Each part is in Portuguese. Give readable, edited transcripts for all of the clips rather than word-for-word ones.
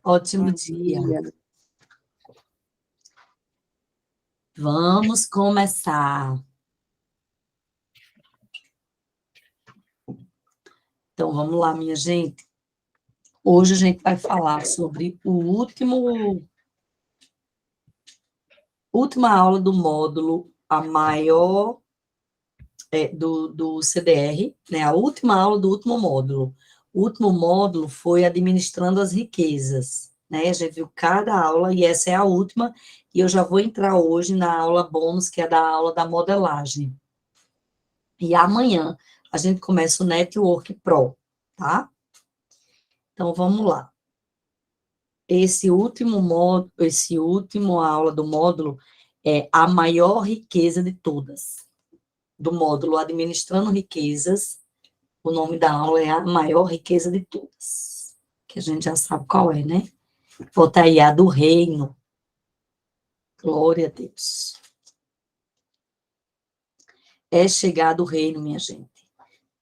Ótimo Bom dia. dia. Vamos começar. Então, vamos lá, minha gente. Hoje a gente vai falar sobre última aula do módulo, a maior do CDR, né? A última aula do último módulo. O último módulo foi Administrando as Riquezas, né? A gente viu cada aula e essa é a última, e eu já vou entrar hoje na aula bônus, que é da aula da modelagem. E amanhã a gente começa o Network Pro, tá? Então, vamos lá. Esse último aula do módulo é a maior riqueza de todas. Do módulo Administrando Riquezas, o nome da aula é a maior riqueza de todas. Que a gente já sabe qual é, né? Bota aí a do reino. Glória a Deus. É chegado o reino, minha gente.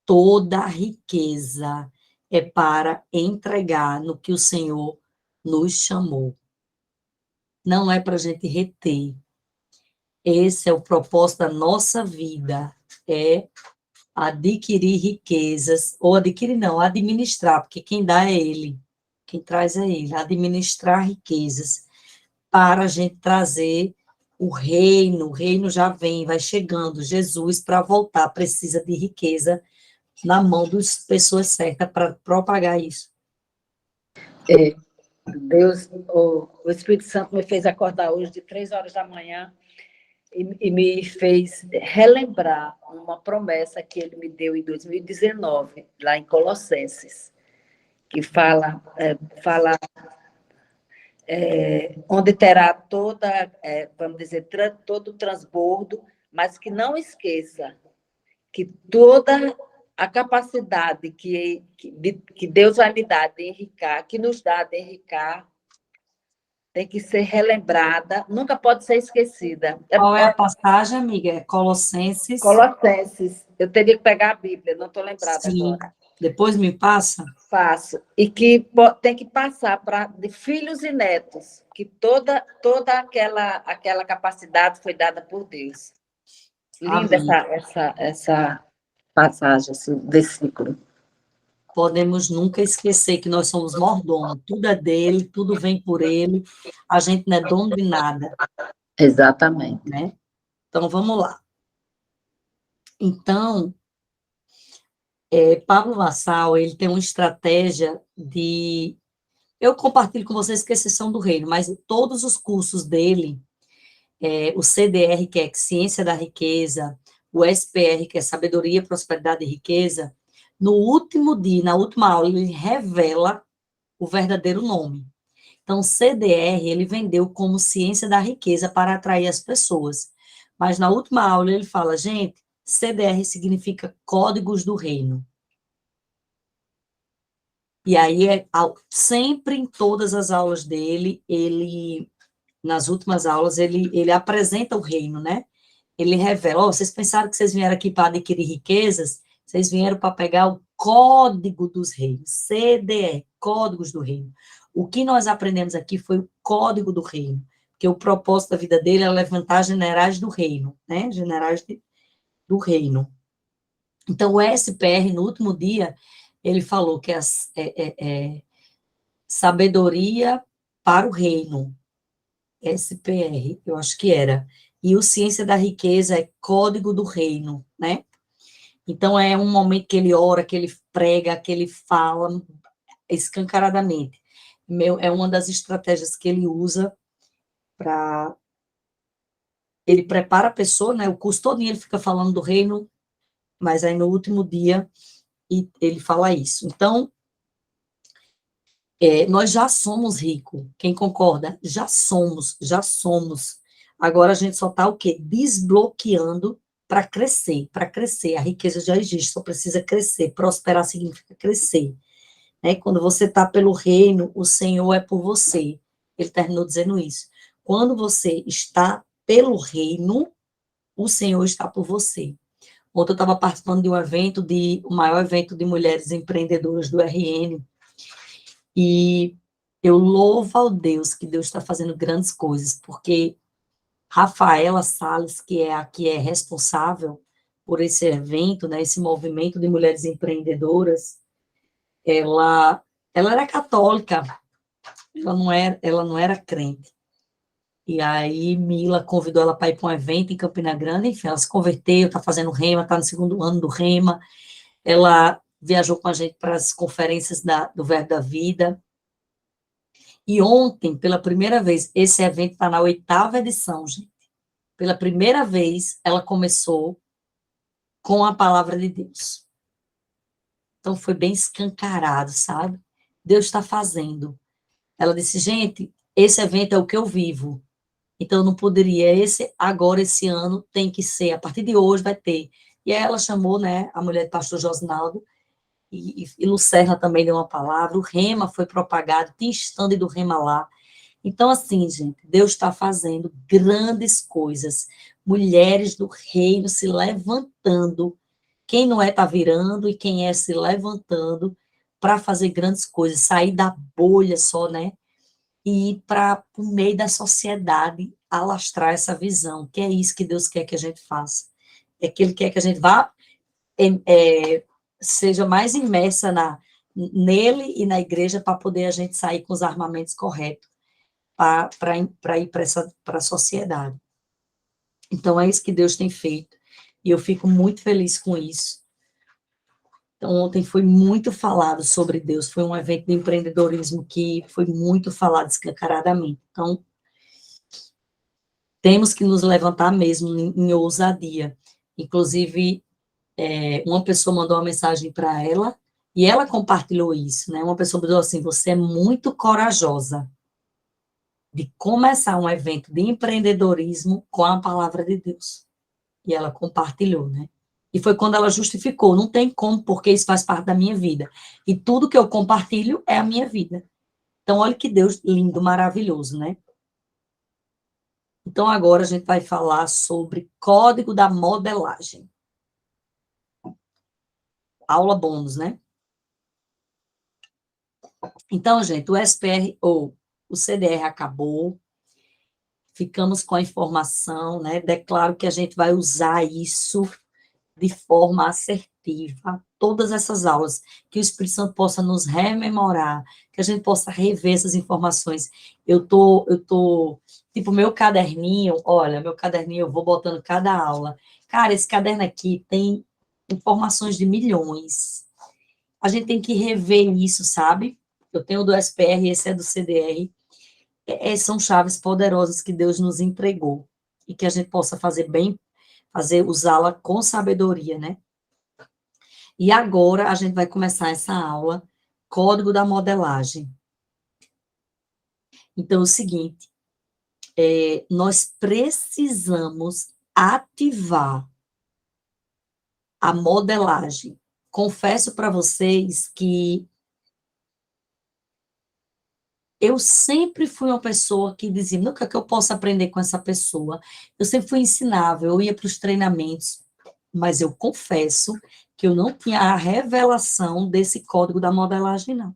Toda a riqueza é para entregar no que o Senhor nos chamou. Não é para a gente reter. Esse é o propósito da nossa vida, é adquirir riquezas, ou adquirir não, administrar, porque quem dá é Ele, quem traz é Ele, administrar riquezas, para a gente trazer o reino já vem, vai chegando, Jesus, para voltar, precisa de riqueza na mão das pessoas certas para propagar isso. Deus, o Espírito Santo me fez acordar hoje de 3 horas da manhã e me fez relembrar uma promessa que ele me deu em 2019, lá em Colossenses, que fala onde terá vamos dizer, todo o transbordo, mas que não esqueça que toda a capacidade que Deus vai me dar de enricar, que nos dá de enricar, tem que ser relembrada, nunca pode ser esquecida. Qual é a passagem, amiga? É Colossenses. Colossenses, eu teria que pegar a Bíblia, não estou lembrada Sim. agora. Depois me passa? Faço. E que tem que passar de filhos e netos, que toda aquela capacidade foi dada por Deus. Linda essa passagem, esse versículo. Podemos nunca esquecer que nós somos mordomos, tudo é dele, tudo vem por ele, a gente não é dono de nada. Exatamente. Né? Então, vamos lá. Então, Pablo Vassal, ele tem uma estratégia de... Eu compartilho com vocês que exceção do reino, mas todos os cursos dele, o CDR, que é Ciência da Riqueza, o SPR, que é Sabedoria, Prosperidade e Riqueza, no último dia, na última aula, ele revela o verdadeiro nome. Então, o CDR, ele vendeu como Ciência da Riqueza para atrair as pessoas. Mas na última aula ele fala, gente, CDR significa Códigos do Reino. E aí, sempre em todas as aulas dele, nas últimas aulas, ele apresenta o reino, né? Ele revela, vocês pensaram que vocês vieram aqui para adquirir riquezas? Vocês vieram para pegar o código dos reinos, CDR, Códigos do Reino. O que nós aprendemos aqui foi o código do reino, porque o propósito da vida dele é levantar generais do reino, né? Generais do reino. Então, o SPR, no último dia, ele falou que é sabedoria para o reino, SPR, eu acho que era. E o Ciência da Riqueza é Código do Reino, né? Então, é um momento que ele ora, que ele prega, que ele fala escancaradamente. É uma das estratégias que ele usa para... Ele prepara a pessoa, né? O curso todo ele fica falando do reino, mas aí no último dia ele fala isso. Então, nós já somos ricos. Quem concorda? Já somos. Agora a gente só está o quê? Desbloqueando para crescer. Para crescer. A riqueza já existe, só precisa crescer. Prosperar significa crescer. Né? Quando você está pelo reino, o Senhor é por você. Ele terminou dizendo isso. Quando você está pelo reino, o Senhor está por você. Ontem eu estava participando de um evento, o maior evento de mulheres empreendedoras do RN, e Eu louvo ao Deus que Deus está fazendo grandes coisas, porque Rafaela Salles, que é a que é responsável por esse evento, né, esse movimento de mulheres empreendedoras, ela era católica, ela não era crente. E aí Mila convidou ela para ir para um evento em Campina Grande, enfim, ela se converteu, está fazendo rema, está no segundo ano do rema, ela viajou com a gente para as conferências do Verbo da Vida, e ontem, pela primeira vez, esse evento está na 8ª edição, gente. Pela primeira vez, ela começou com a palavra de Deus. Então, foi bem escancarado, sabe? Deus está fazendo. Ela disse, gente, esse evento é o que eu vivo. Então, não poderia, agora, esse ano, tem que ser, a partir de hoje vai ter. E aí ela chamou, né, a mulher do pastor Josnaldo, e Lucerna também deu uma palavra, o Rema foi propagado, tinha stand do Rema lá. Então, assim, gente, Deus está fazendo grandes coisas. Mulheres do reino se levantando. Quem não é está virando e quem é se levantando para fazer grandes coisas, sair da bolha só, né? E ir para o meio da sociedade, alastrar essa visão, que é isso que Deus quer que a gente faça. É que Ele quer que a gente vá, seja mais imersa nele e na igreja para poder a gente sair com os armamentos corretos para ir para a sociedade. Então, é isso que Deus tem feito, e eu fico muito feliz com isso. Então, ontem foi muito falado sobre Deus, foi um evento de empreendedorismo que foi muito falado escancaradamente. Então, temos que nos levantar mesmo em ousadia. Inclusive, uma pessoa mandou uma mensagem para ela, e ela compartilhou isso, né? Uma pessoa falou assim, você é muito corajosa de começar um evento de empreendedorismo com a palavra de Deus. E ela compartilhou, né? E foi quando ela justificou, não tem como, porque isso faz parte da minha vida. E tudo que eu compartilho é a minha vida. Então, olha que Deus lindo, maravilhoso, né? Então, agora a gente vai falar sobre código da modelagem. Aula bônus, né? Então, gente, o SPR ou o CDR acabou, ficamos com a informação, né? Declaro que a gente vai usar isso de forma assertiva, todas essas aulas, que o Espírito Santo possa nos rememorar, que a gente possa rever essas informações. Tipo, meu caderninho, olha, meu caderninho, eu vou botando cada aula. Cara, esse caderno aqui tem informações de milhões. A gente tem que rever isso, sabe? Eu tenho do SPR, esse é do CDR. São chaves poderosas que Deus nos entregou e que a gente possa usá-la com sabedoria, né? E agora a gente vai começar essa aula, código da modelagem. Então, é o seguinte, nós precisamos ativar a modelagem. Confesso para vocês que eu sempre fui uma pessoa que dizia, nunca que eu possa aprender com essa pessoa. Eu sempre fui ensinável, eu ia para os treinamentos, mas eu confesso que eu não tinha a revelação desse código da modelagem, não.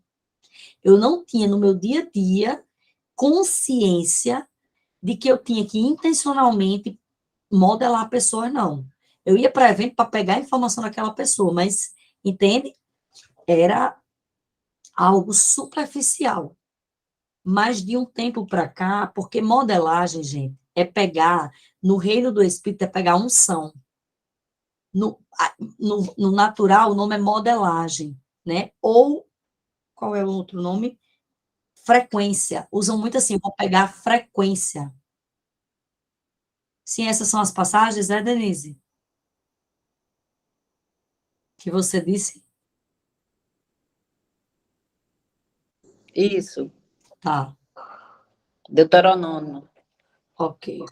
Eu não tinha, no meu dia a dia, consciência de que eu tinha que intencionalmente modelar a pessoa, não. Eu ia para evento para pegar a informação daquela pessoa, mas, entende? Era algo superficial. Mas de um tempo para cá, porque modelagem, gente, é pegar, no reino do Espírito, é pegar unção. No natural, o nome é modelagem, né? Ou, qual é o outro nome? Frequência. Usam muito assim, vou pegar frequência. Sim, essas são as passagens, né, Denise? Que você disse? Isso, Tá, Deuteronômio. ok.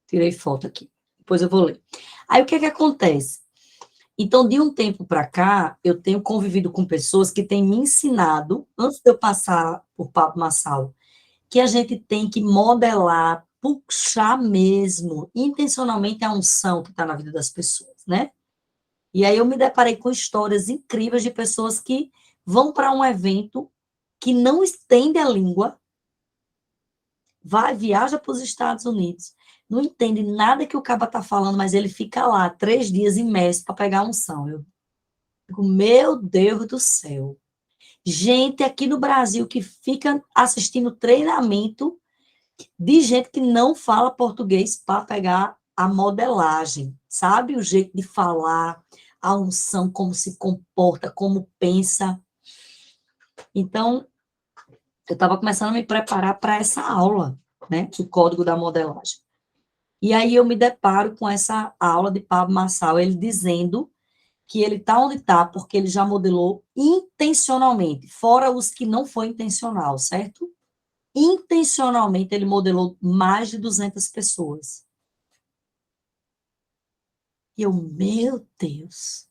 Tirei foto aqui. Depois eu vou ler. Aí, o que é que acontece? Então, de um tempo para cá, eu tenho convivido com pessoas que têm me ensinado, antes de eu passar por Pablo Massal, que a gente tem que modelar, puxar mesmo, intencionalmente a unção que está na vida das pessoas, né? E aí eu me deparei com histórias incríveis de pessoas que vão para um evento que não entende a língua, viaja para os Estados Unidos, não entende nada que o caba está falando, mas ele fica lá 3 dias imerso para pegar a unção. Eu digo, meu Deus do céu. Gente aqui no Brasil que fica assistindo treinamento de gente que não fala português para pegar a modelagem, sabe? O jeito de falar, a unção, como se comporta, como pensa. Então, eu estava começando a me preparar para essa aula, né? O código da modelagem. E aí eu me deparo com essa aula de Pablo Marçal, ele dizendo que ele está onde está porque ele já modelou intencionalmente, fora os que não foi intencional, certo? Intencionalmente ele modelou mais de 200 pessoas. E eu, meu Deus.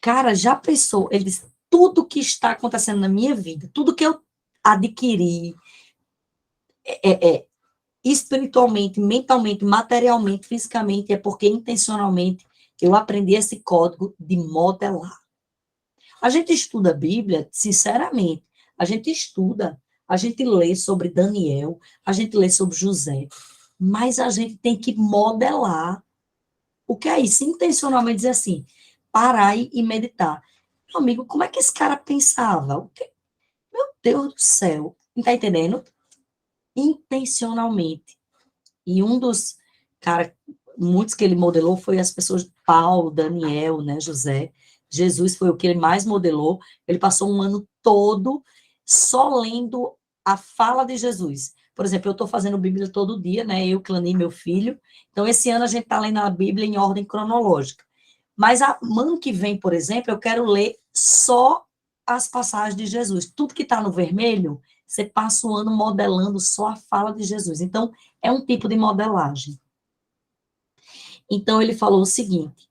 Cara, já pensou? Ele disse, tudo que está acontecendo na minha vida, tudo que eu adquiri, espiritualmente, mentalmente, materialmente, fisicamente, é porque intencionalmente eu aprendi esse código de modelar. A gente estuda a Bíblia, sinceramente, a gente estuda, a gente lê sobre Daniel, a gente lê sobre José, mas a gente tem que modelar. O que é isso? Intencionalmente dizer assim, parar e meditar. Meu amigo, como é que esse cara pensava? Meu Deus do céu. Não tá entendendo? Intencionalmente. E um dos, cara, muitos que ele modelou foi as pessoas de Paulo, Daniel, né, José. Jesus foi o que ele mais modelou. Ele passou um ano todo só lendo a fala de Jesus. Por exemplo, eu estou fazendo Bíblia todo dia, né? Eu, Clani, meu filho. Então, esse ano a gente está lendo a Bíblia em ordem cronológica. Mas ano que vem, por exemplo, eu quero ler só as passagens de Jesus. Tudo que está no vermelho, você passa o ano modelando só a fala de Jesus. Então, é um tipo de modelagem. Então, ele falou o seguinte: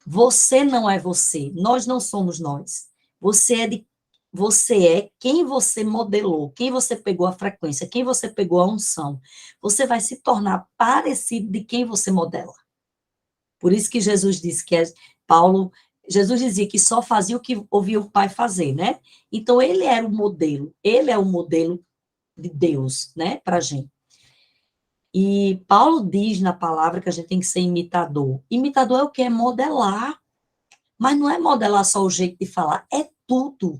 você não é você, nós não somos nós. Você é quem você modelou, quem você pegou a frequência, quem você pegou a unção. Você vai se tornar parecido de quem você modela. Por isso que Jesus disse que Jesus dizia que só fazia o que ouvia o Pai fazer, né? Então, ele era o modelo, ele é o modelo de Deus, né, para a gente. E Paulo diz na palavra que a gente tem que ser imitador. Imitador é o quê? É modelar. Mas não é modelar só o jeito de falar, é tudo.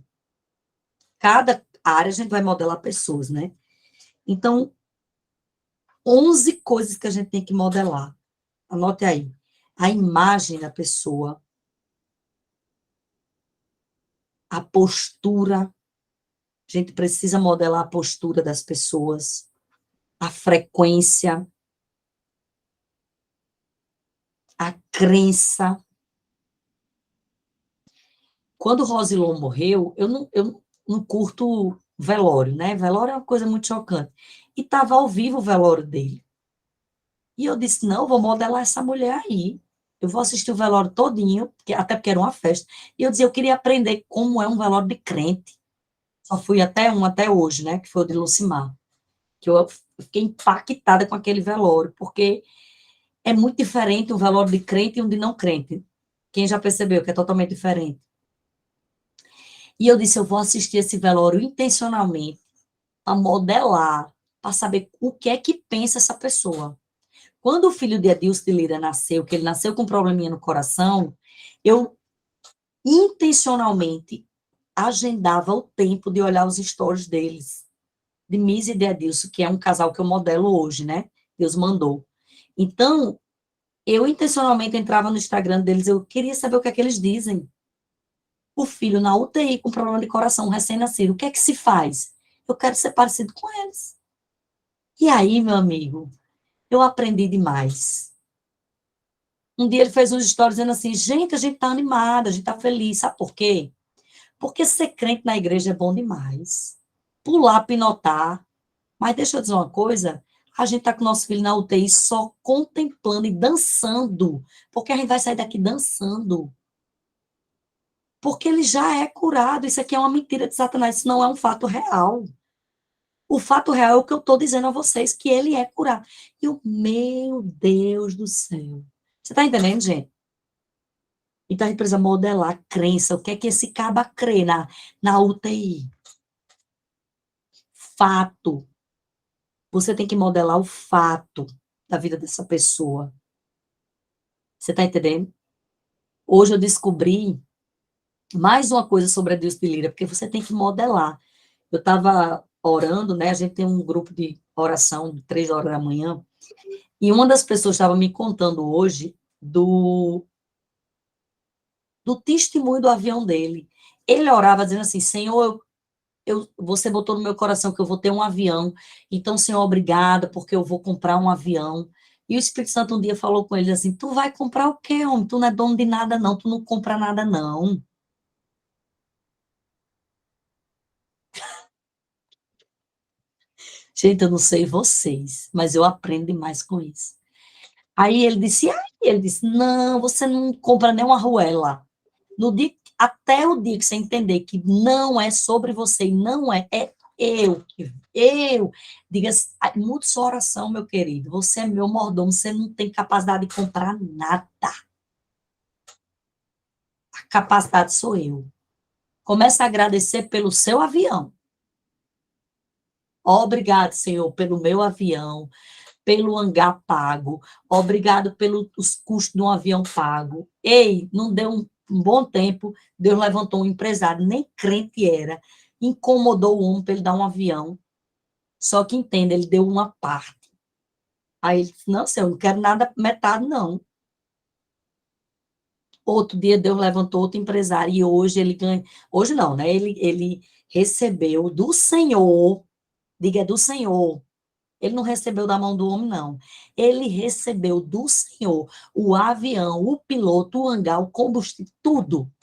Cada área a gente vai modelar pessoas, né? Então, 11 coisas que a gente tem que modelar. Anote aí. A imagem da pessoa, a postura. A gente precisa modelar a postura das pessoas, a frequência, a crença. Quando o Rosilon morreu, eu não curto velório, né? Velório é uma coisa muito chocante. E estava ao vivo o velório dele. E eu disse, não, eu vou modelar essa mulher aí. Eu vou assistir o velório todinho, até porque era uma festa. E eu dizia, eu queria aprender como é um velório de crente. Só fui até hoje, né? Que foi o de Lucimar. Que eu fiquei impactada com aquele velório, porque é muito diferente um velório de crente e um de não crente. Quem já percebeu que é totalmente diferente. E eu disse, eu vou assistir esse velório intencionalmente, para modelar, para saber o que é que pensa essa pessoa. Quando o filho de Adilson de Lira nasceu, que ele nasceu com um probleminha no coração, eu intencionalmente agendava o tempo de olhar os stories deles, de Misa e de Adilson, que é um casal que eu modelo hoje, né? Deus mandou. Então, eu intencionalmente entrava no Instagram deles, eu queria saber o que é que eles dizem. O filho na UTI com problema de coração, recém-nascido, o que é que se faz? Eu quero ser parecido com eles. E aí, meu amigo, eu aprendi demais. Um dia ele fez uns stories dizendo assim, gente, a gente tá animada, a gente tá feliz, sabe por quê? Porque ser crente na igreja é bom demais. Pular, pinotar. Mas deixa eu dizer uma coisa, a gente tá com o nosso filho na UTI só contemplando e dançando, porque a gente vai sair daqui dançando. Porque ele já é curado, isso aqui é uma mentira de Satanás, isso não é um fato real. O fato real é o que eu estou dizendo a vocês, que ele é curado. E o meu Deus do céu. Você está entendendo, gente? Então a gente precisa modelar a crença, o que é que esse caba crê na UTI. fato. Você tem que modelar o fato da vida dessa pessoa. Você está entendendo? Hoje eu descobri mais uma coisa sobre a Deus de Lira, porque você tem que modelar. Eu estava orando, né? A gente tem um grupo de oração de 3 horas da manhã, e uma das pessoas estava me contando hoje do testemunho do avião dele. Ele orava dizendo assim: Senhor, você botou no meu coração que eu vou ter um avião, então, Senhor, obrigada, porque eu vou comprar um avião. E o Espírito Santo um dia falou com ele assim: tu vai comprar o quê, homem? Tu não é dono de nada, não, tu não compra nada, não. Gente, eu não sei vocês, mas eu aprendo demais com isso. Aí ele disse, não, você não compra nem uma arruela. No dia, até o dia que você entender que não é sobre você, e não é eu. Diga, mude sua oração, meu querido. Você é meu mordomo, você não tem capacidade de comprar nada. A capacidade sou eu. Comece a agradecer pelo seu avião. Obrigado, Senhor, pelo meu avião, pelo hangar pago, obrigado pelos custos de um avião pago. Ei, não deu um bom tempo, Deus levantou um empresário, nem crente era, incomodou o homem para ele dar um avião, só que entenda, ele deu uma parte. Aí ele disse, não, senhor, eu não quero nada metade, não. Outro dia Deus levantou outro empresário, e hoje ele ganha, hoje não, né, ele recebeu do Senhor, diga, é do Senhor. Ele não recebeu da mão do homem, não. Ele recebeu do Senhor o avião, o piloto, o hangar, o combustível, tudo.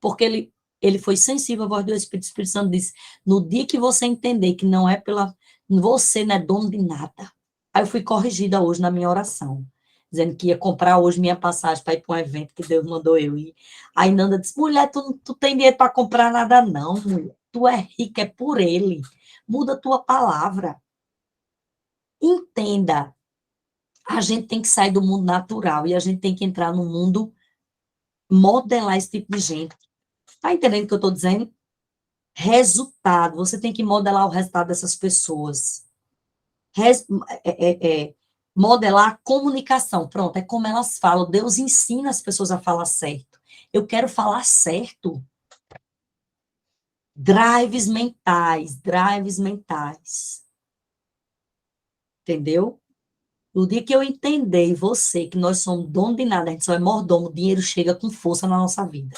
Porque ele foi sensível à voz do Espírito. O Espírito Santo disse, no dia que você entender que não é pela... Você não é dono de nada. Aí eu fui corrigida hoje na minha oração, dizendo que ia comprar hoje minha passagem para ir para um evento que Deus mandou eu ir. Aí Nanda disse, mulher, tu tem dinheiro para comprar nada, não, mulher. Tu é rica, é por ele. Muda a tua palavra. Entenda, a gente tem que sair do mundo natural e a gente tem que entrar no mundo, modelar esse tipo de gente. Tá entendendo o que eu estou dizendo? Resultado, você tem que modelar o resultado dessas pessoas. Res, Modelar a comunicação, pronto, é como elas falam. Deus ensina as pessoas a falar certo. Eu quero falar certo. Drives mentais. Entendeu? No dia que eu entender, e você, que nós somos dono de nada, a gente só é mordomo, o dinheiro chega com força na nossa vida.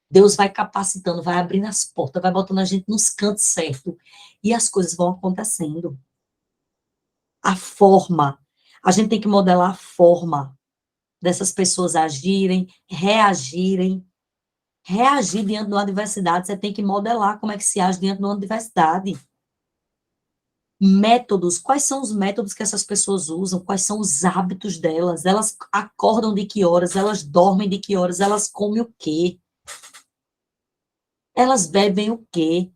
Deus vai capacitando, vai abrindo as portas, vai botando a gente nos cantos certos, e as coisas vão acontecendo. A forma, a gente tem que modelar a forma dessas pessoas agirem, reagirem. Reagir diante de uma adversidade, você tem que modelar como é que se age diante de uma adversidade. Métodos, quais são os métodos que essas pessoas usam, quais são os hábitos delas, elas acordam de que horas, elas dormem de que horas, elas comem o quê, elas bebem o quê,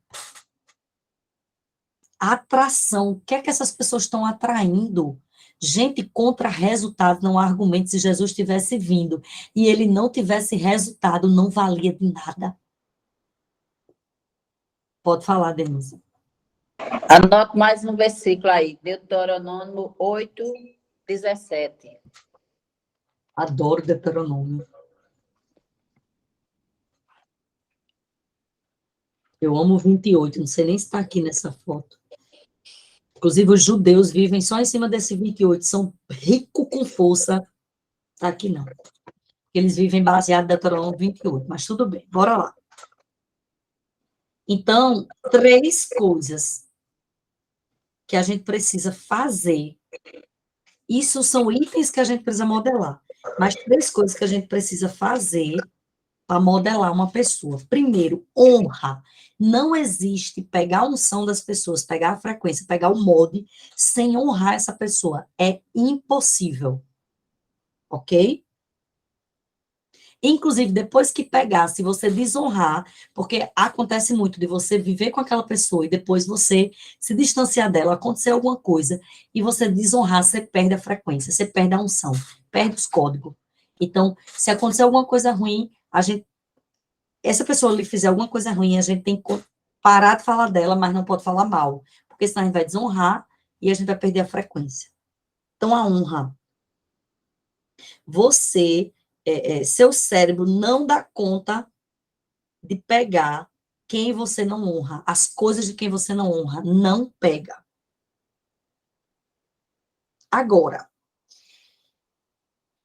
a atração, o que é que essas pessoas estão atraindo? Gente, contra resultado não há argumento. Se Jesus tivesse vindo e ele não tivesse resultado, não valia de nada. Pode falar, Denise. Anote mais um versículo aí, Deuteronômio 8:17. Adoro Deuteronômio. Eu amo 28, não sei nem se está aqui nessa foto. Inclusive, os judeus vivem só em cima desse 28, são ricos com força. Está aqui não. Eles vivem baseado em Deuteronômio 28, mas tudo bem, bora lá. Então, 3 coisas que a gente precisa fazer. Isso são itens que a gente precisa modelar, mas 3 coisas que a gente precisa fazer para modelar uma pessoa. Primeiro, honra. Não existe pegar a unção das pessoas, pegar a frequência, pegar o molde, sem honrar essa pessoa. É impossível. Ok? Inclusive, depois que pegar, se você desonrar, porque acontece muito de você viver com aquela pessoa e depois você se distanciar dela, acontecer alguma coisa, e você desonrar, você perde a frequência, você perde a unção, perde os códigos. Então, se acontecer alguma coisa ruim, essa pessoa lhe fizer alguma coisa ruim, a gente tem que parar de falar dela, mas não pode falar mal, porque senão a gente vai desonrar e a gente vai perder a frequência. Então, a honra. Seu cérebro não dá conta de pegar quem você não honra, as coisas de quem você não honra, não pega. Agora,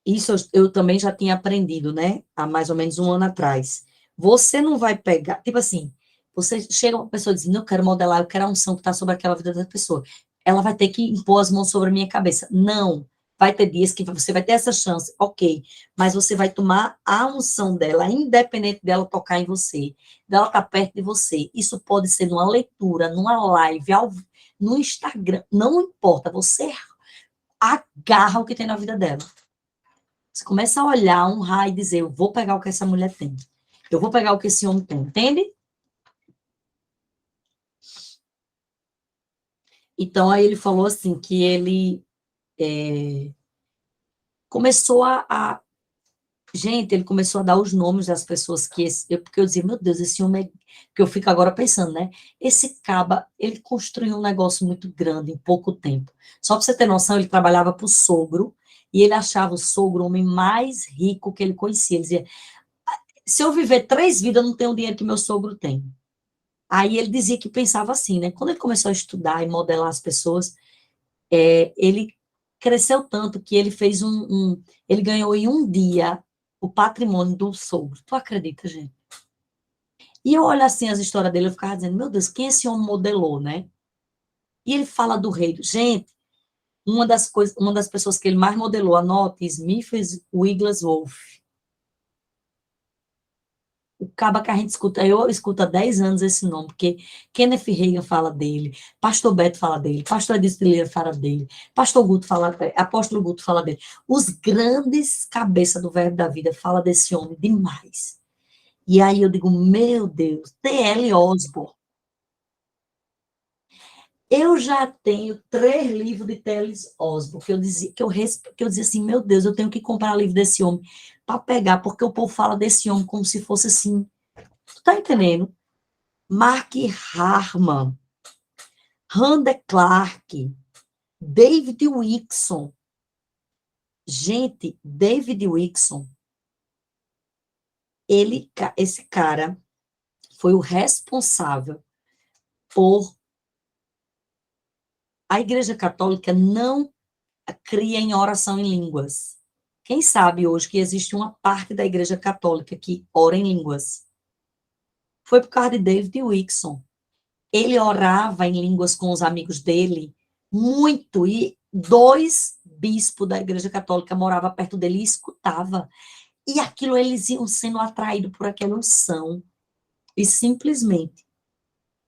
isso eu também já tinha aprendido, né? Há mais ou menos 1 ano atrás. Você não vai pegar, tipo assim, você chega uma pessoa dizendo, eu quero modelar, eu quero a unção que está sobre aquela vida da pessoa. Ela vai ter que impor as mãos sobre a minha cabeça. Não. Vai ter dias que você vai ter essa chance, ok. Mas você vai tomar a unção dela, independente dela tocar em você, dela estar perto de você. Isso pode ser numa leitura, numa live, no Instagram, não importa. Você agarra o que tem na vida dela. Você começa a olhar, honrar e dizer, eu vou pegar o que essa mulher tem. Eu vou pegar o que esse homem tem, entende? Então, aí ele falou assim, que ele começou Gente, ele começou a dar os nomes das pessoas porque eu dizia, meu Deus, esse homem é... Porque eu fico agora pensando, né? Esse caba, ele construiu um negócio muito grande em pouco tempo. Só para você ter noção, ele trabalhava para o sogro, e ele achava o sogro o homem mais rico que ele conhecia. Ele dizia, se eu viver 3 vidas, eu não tenho o dinheiro que meu sogro tem. Aí ele dizia que pensava assim, né? Quando ele começou a estudar e modelar as pessoas, ele cresceu tanto que ele fez ele ganhou em um dia o patrimônio do sogro. Tu acredita, gente? E eu olho assim as histórias dele, eu ficava dizendo, meu Deus, quem esse homem modelou, né? E ele fala do rei. Gente, uma das pessoas que ele mais modelou, anote, Smith Wigglesworth. O caba que a gente escuta, eu escuto há 10 anos esse nome, porque Kenneth Reagan fala dele, Pastor Beto fala dele, Pastor Edith Lira fala dele, Pastor Guto fala dele, Apóstolo Guto fala dele. Os grandes cabeças do verbo da vida falam desse homem demais. E aí eu digo, meu Deus, T.L. Osborne. Eu já tenho 3 livros de T.L. Osborne, que eu dizia assim, meu Deus, eu tenho que comprar livro desse homem para pegar, porque o povo fala desse homem como se fosse assim. Tu tá entendendo? Mark Harman, Randa Clark, David Wilson. Gente, David Wilson, esse cara foi o responsável por a Igreja Católica não cria em oração em línguas. Quem sabe hoje que existe uma parte da Igreja Católica que ora em línguas? Foi por causa de David Wilson. Ele orava em línguas com os amigos dele muito, e 2 bispos da Igreja Católica moravam perto dele e escutava. E aquilo eles iam sendo atraídos por aquela unção. E simplesmente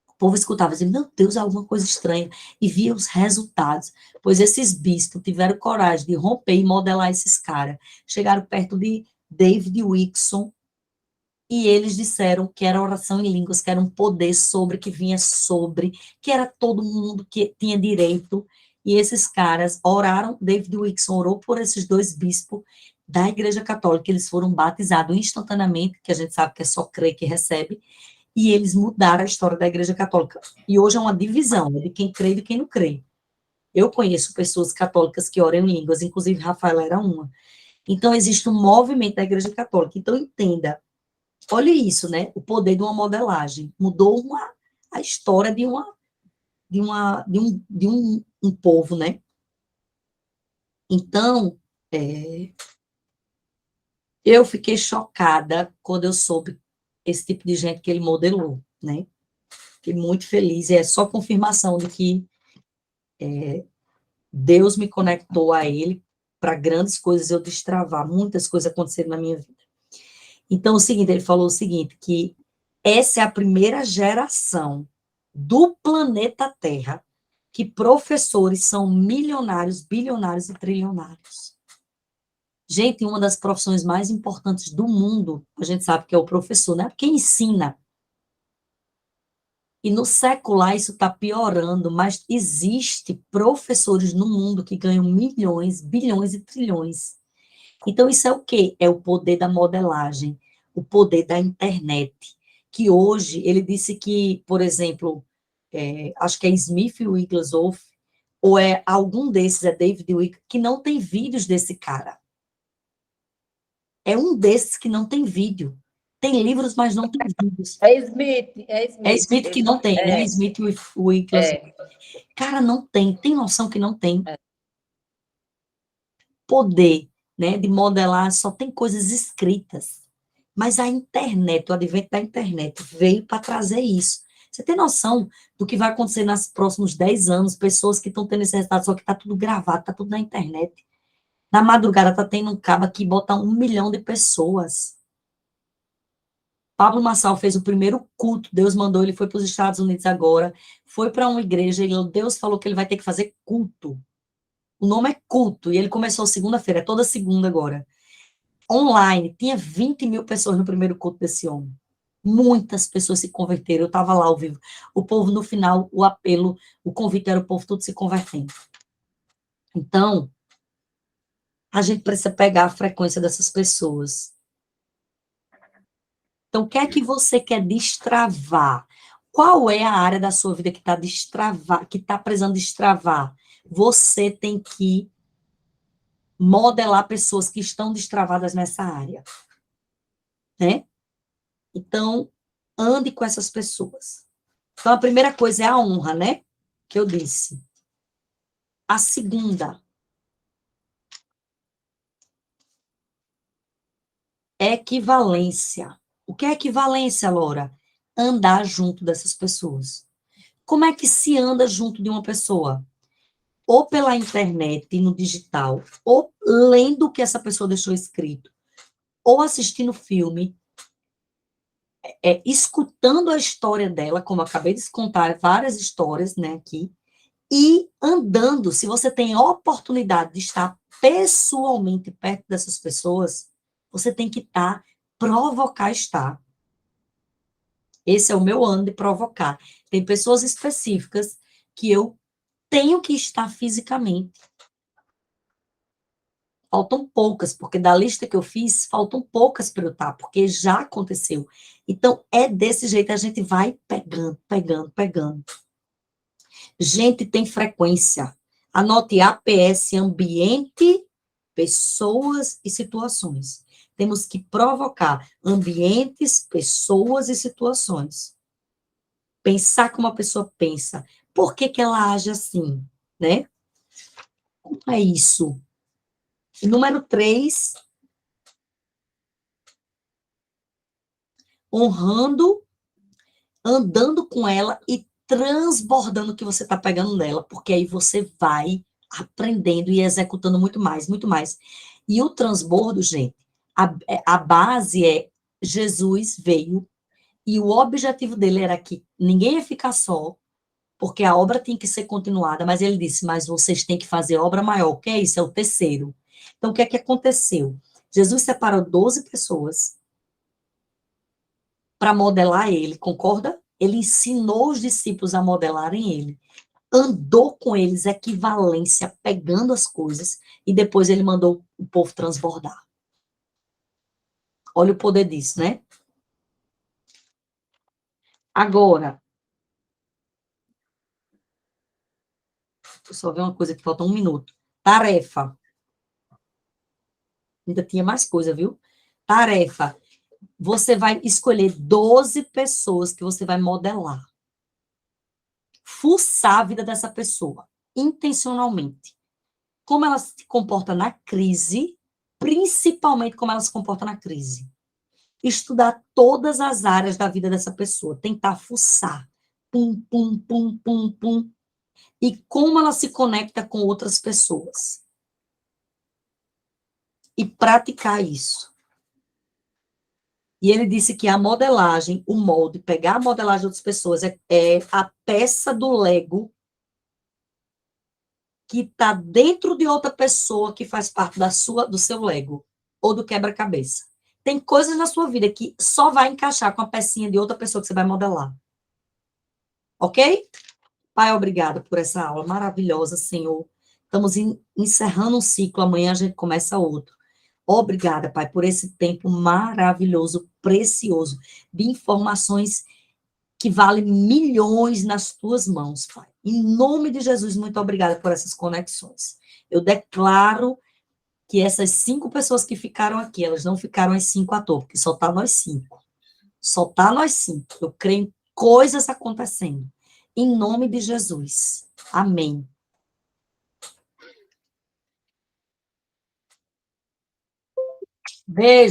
o povo escutava, dizia, meu Deus, alguma coisa estranha, e via os resultados. Pois esses bispos tiveram coragem de romper e modelar esses caras. Chegaram perto de David Wilson, e eles disseram que era oração em línguas, que era um poder sobre, que vinha sobre, que era todo mundo que tinha direito. E esses caras oraram, David Wilson orou por esses 2 bispos da Igreja Católica, eles foram batizados instantaneamente, que a gente sabe que é só crer que recebe, e eles mudaram a história da Igreja Católica. E hoje é uma divisão, né, de quem crê e de quem não crê. Eu conheço pessoas católicas que oram em línguas, inclusive Rafael era uma. Então, existe um movimento da Igreja Católica. Então, entenda, olha isso, né? O poder de uma modelagem. Mudou a história de um povo, né? Então, eu fiquei chocada quando eu soube esse tipo de gente que ele modelou, né? Fiquei muito feliz. E é só confirmação de que Deus me conectou a ele para grandes coisas eu destravar. Muitas coisas aconteceram na minha vida. Então, o seguinte, ele falou o seguinte, que essa é a primeira geração do planeta Terra que professores são milionários, bilionários e trilionários. Gente, uma das profissões mais importantes do mundo, a gente sabe que é o professor, né? Quem ensina. E no secular isso está piorando, mas existe professores no mundo que ganham milhões, bilhões e trilhões. Então, isso é o quê? É o poder da modelagem, o poder da internet. que hoje, ele disse que, por exemplo, acho que é Smith Wigglesworth, ou é algum desses, é David Wicks, que não tem vídeos desse cara. É um desses que não tem vídeo. Tem livros, mas não tem vídeos. É Smith, é É Smith. Smith que não tem, né? É, Smith Wickless. é, Cara, não tem. Tem noção que não tem. é. Poder, né, de modelar, só tem coisas escritas. Mas a internet, o advento da internet, veio para trazer isso. Você tem noção do que vai acontecer nos próximos 10 anos? Pessoas que estão tendo esse resultado, só que está tudo gravado, está tudo na internet. Na madrugada está tendo um cabo que bota 1 milhão de pessoas. Pablo Marçal fez o primeiro culto, Deus mandou, ele foi para os Estados Unidos agora, foi para uma igreja, Deus falou que ele vai ter que fazer culto. O nome é culto, e ele começou segunda-feira, é toda segunda agora. Online, tinha 20 mil pessoas no primeiro culto desse homem. Muitas pessoas se converteram, eu estava lá ao vivo. O povo, no final, o apelo, o convite era o povo todo se convertendo. Então, a gente precisa pegar a frequência dessas pessoas. Então, o que é que você quer destravar? Qual é a área da sua vida que está que está precisando destravar? Você tem que modelar pessoas que estão destravadas nessa área, né? Então, ande com essas pessoas. Então, a primeira coisa é a honra, né? Que eu disse. A segunda é equivalência. O que é equivalência, Laura? Andar junto dessas pessoas. Como é que se anda junto de uma pessoa? Ou pela internet, no digital, ou lendo o que essa pessoa deixou escrito, ou assistindo filme, escutando a história dela, como eu acabei de contar várias histórias, né, aqui, e andando. Se você tem oportunidade de estar pessoalmente perto dessas pessoas, você tem que provocar estar. Esse é o meu ano de provocar. Tem pessoas específicas que eu tenho que estar fisicamente. Faltam poucas, porque da lista que eu fiz, faltam poucas para eu estar, porque já aconteceu. Então, é desse jeito, a gente vai pegando, pegando, pegando. Gente, tem frequência. Anote APS, ambiente, pessoas e situações. Temos que provocar ambientes, pessoas e situações. Pensar como a pessoa pensa. Por que que ela age assim, né? Como é isso? Número 3, honrando, andando com ela e transbordando o que você está pegando nela, porque aí você vai aprendendo e executando muito mais, muito mais. E o transbordo, gente, a base é Jesus veio e o objetivo dele era que ninguém ia ficar só, porque a obra tem que ser continuada, mas ele disse, mas vocês têm que fazer obra maior, o que é isso? É o terceiro. Então, o que é que aconteceu? Jesus separou 12 pessoas para modelar ele, concorda? Ele ensinou os discípulos a modelarem ele. Andou com eles, equivalência, pegando as coisas, e depois ele mandou o povo transbordar. Olha o poder disso, né? Agora, eu só ver uma coisa que falta 1 minuto. Tarefa. Ainda tinha mais coisa, viu? Tarefa. Você vai escolher 12 pessoas que você vai modelar. Fuçar a vida dessa pessoa, intencionalmente. Como ela se comporta na crise, principalmente como ela se comporta na crise. Estudar todas as áreas da vida dessa pessoa, tentar fuçar. Pum, pum, pum, pum, pum. E como ela se conecta com outras pessoas. E praticar isso. E ele disse que a modelagem, o molde, pegar a modelagem de outras pessoas é a peça do Lego que está dentro de outra pessoa que faz parte do seu Lego ou do quebra-cabeça. Tem coisas na sua vida que só vai encaixar com a pecinha de outra pessoa que você vai modelar. Ok? Pai, obrigada por essa aula maravilhosa, Senhor. Estamos encerrando um ciclo, amanhã a gente começa outro. Obrigada, Pai, por esse tempo maravilhoso, precioso, de informações que valem milhões nas tuas mãos, Pai. Em nome de Jesus, muito obrigada por essas conexões. Eu declaro que essas 5 pessoas que ficaram aqui, elas não ficaram as 5 à toa, porque só tá nós 5. Só tá nós 5. Eu creio em coisas acontecendo. Em nome de Jesus. Amém. Beijo.